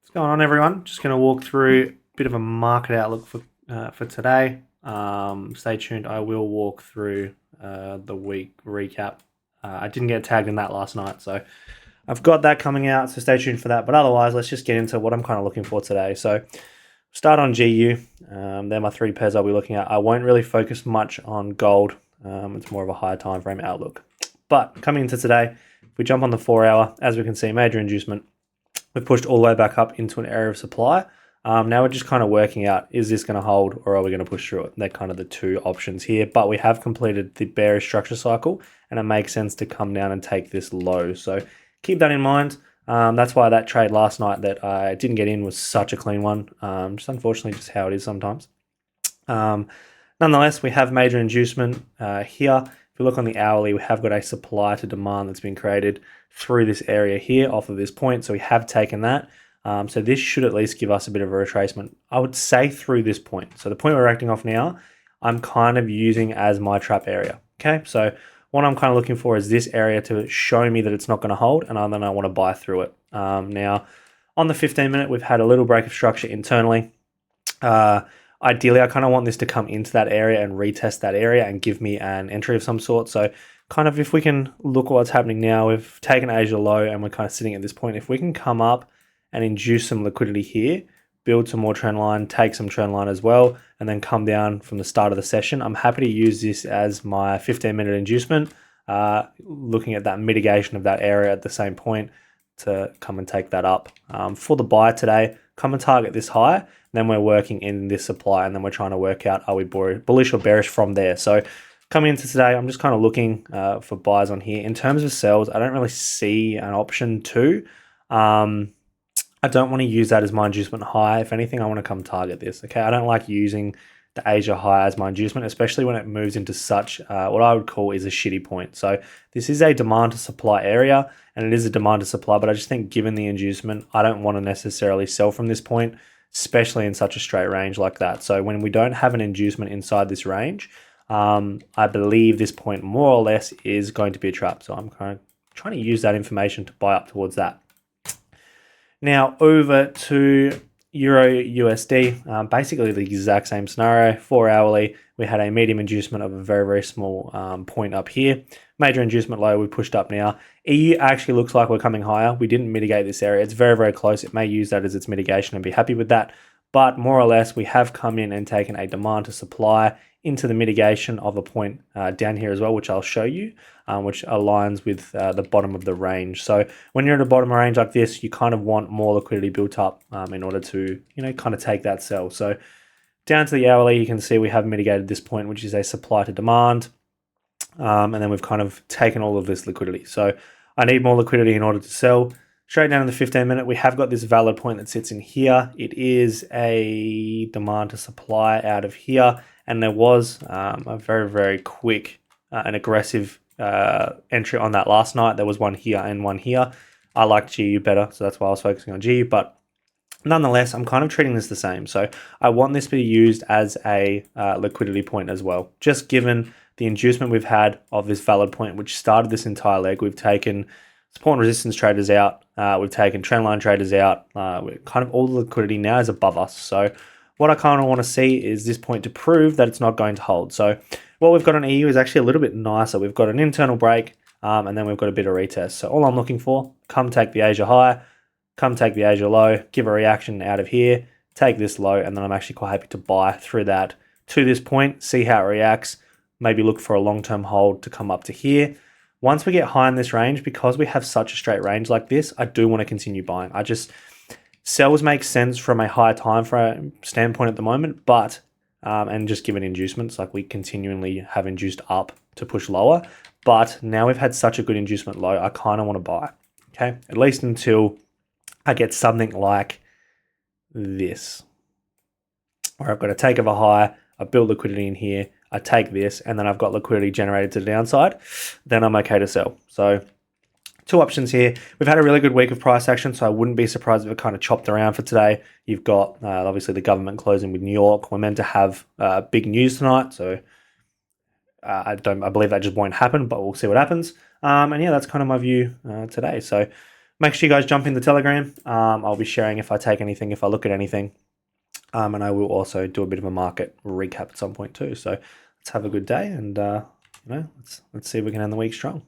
What's going on, everyone? Just going to walk through a bit of a market outlook for today. Stay tuned. I will walk through the week recap. I didn't get tagged in that last night, so I've got that coming out, so stay tuned for that. But otherwise, let's just get into what I'm kind of looking for today. So start on GU. They're my three pairs I'll be looking at. I won't really focus much on gold. It's more of a higher time frame outlook. But coming into today, if we jump on the 4 hour, as we can see, major inducement. We've pushed all the way back up into an area of supply. Now we're just kind of working out, is this going to hold or are we going to push through it? They're kind of the two options here, but we have completed the bearish structure cycle and it makes sense to come down and take this low. So keep that in mind. That's why that trade last night that I didn't get in was such a clean one. Just unfortunately just how it is sometimes. Nonetheless, we have major inducement here. If we look on the hourly, we have got a supply to demand that's been created through this area here off of this point. So we have taken that. So this should at least give us a bit of a retracement. I would say through this point. So the point we're acting off now, I'm kind of using as my trap area. Okay, so what I'm kind of looking for is this area to show me that it's not going to hold, and then I want to buy through it. Now, on the 15-minute, we've had a little break of structure internally. Ideally, I kind of want this to come into that area and retest that area and give me an entry of some sort. So kind of if we can look at what's happening now, we've taken Asia low and we're kind of sitting at this point. If we can come up and induce some liquidity here, build some more trend line, take some trend line as well, and then come down from the start of the session, I'm happy to use this as my 15-minute inducement, looking at that mitigation of that area at the same point to come and take that up. For the buy today, come and target this high, then we're working in this supply, and then we're trying to work out, are we bullish or bearish from there? So coming into today, I'm just kind of looking for buys on here. In terms of sells, I don't really see an option to. I don't want to use that as my inducement high. If anything, I want to come target this. Okay, I don't like using the Asia high as my inducement, especially when it moves into such what I would call is a shitty point. So this is a demand to supply area, and it is a demand to supply, but I just think given the inducement, I don't want to necessarily sell from this point, especially in such a straight range like that. So when we don't have an inducement inside this range, I believe this point more or less is going to be a trap. So I'm kind of trying to use that information to buy up towards that. Now over to EURUSD, basically the exact same scenario. 4 hourly, we had a medium inducement of a very, very small point up here. Major inducement low, we pushed up now. EU actually looks like we're coming higher. We didn't mitigate this area. It's very, very close. It may use that as its mitigation and be happy with that. But more or less, we have come in and taken a demand to supply into the mitigation of a point down here as well, which I'll show you, which aligns with the bottom of the range. So when you're at a bottom of range like this, you kind of want more liquidity built up in order to, kind of take that sell. So down to the hourly, you can see we have mitigated this point, which is a supply to demand. And then we've kind of taken all of this liquidity. So I need more liquidity in order to sell. Straight down in the 15-minute, we have got this valid point that sits in here. It is a demand to supply out of here. And there was a very, very quick and aggressive entry on that last night. There was one here and one here. I liked GU better, so that's why I was focusing on GU. But nonetheless, I'm kind of treating this the same. So I want this to be used as a liquidity point as well. Just given the inducement we've had of this valid point, which started this entire leg, we've taken support and resistance traders out. We've taken trendline traders out. Kind of all the liquidity now is above us. So what I kind of want to see is this point to prove that it's not going to hold. So what we've got on EU is actually a little bit nicer. We've got an internal break, and then we've got a bit of retest. So all I'm looking for, come take the Asia high, come take the Asia low, give a reaction out of here, take this low, and then I'm actually quite happy to buy through that to this point, see how it reacts, maybe look for a long-term hold to come up to here. Once we get high in this range, because we have such a straight range like this, I do want to continue buying. Sells make sense from a higher time frame standpoint at the moment, but, and just given inducements, like we continually have induced up to push lower, but now we've had such a good inducement low, I kind of want to buy, okay? At least until I get something like this, where I've got a take of a high, I build liquidity in here, I take this, and then I've got liquidity generated to the downside, then I'm okay to sell. So two options here. We've had a really good week of price action, so I wouldn't be surprised if it kind of chopped around for today. You've got obviously the government closing with New York. We're meant to have big news tonight, so I believe that just won't happen, but we'll see what happens. And yeah, that's kind of my view today. So Make sure you guys jump in the Telegram. I'll be sharing if I take anything, if I look at anything. And I will also do a bit of a market recap at some point too. So let's have a good day, and let's see if we can end the week strong.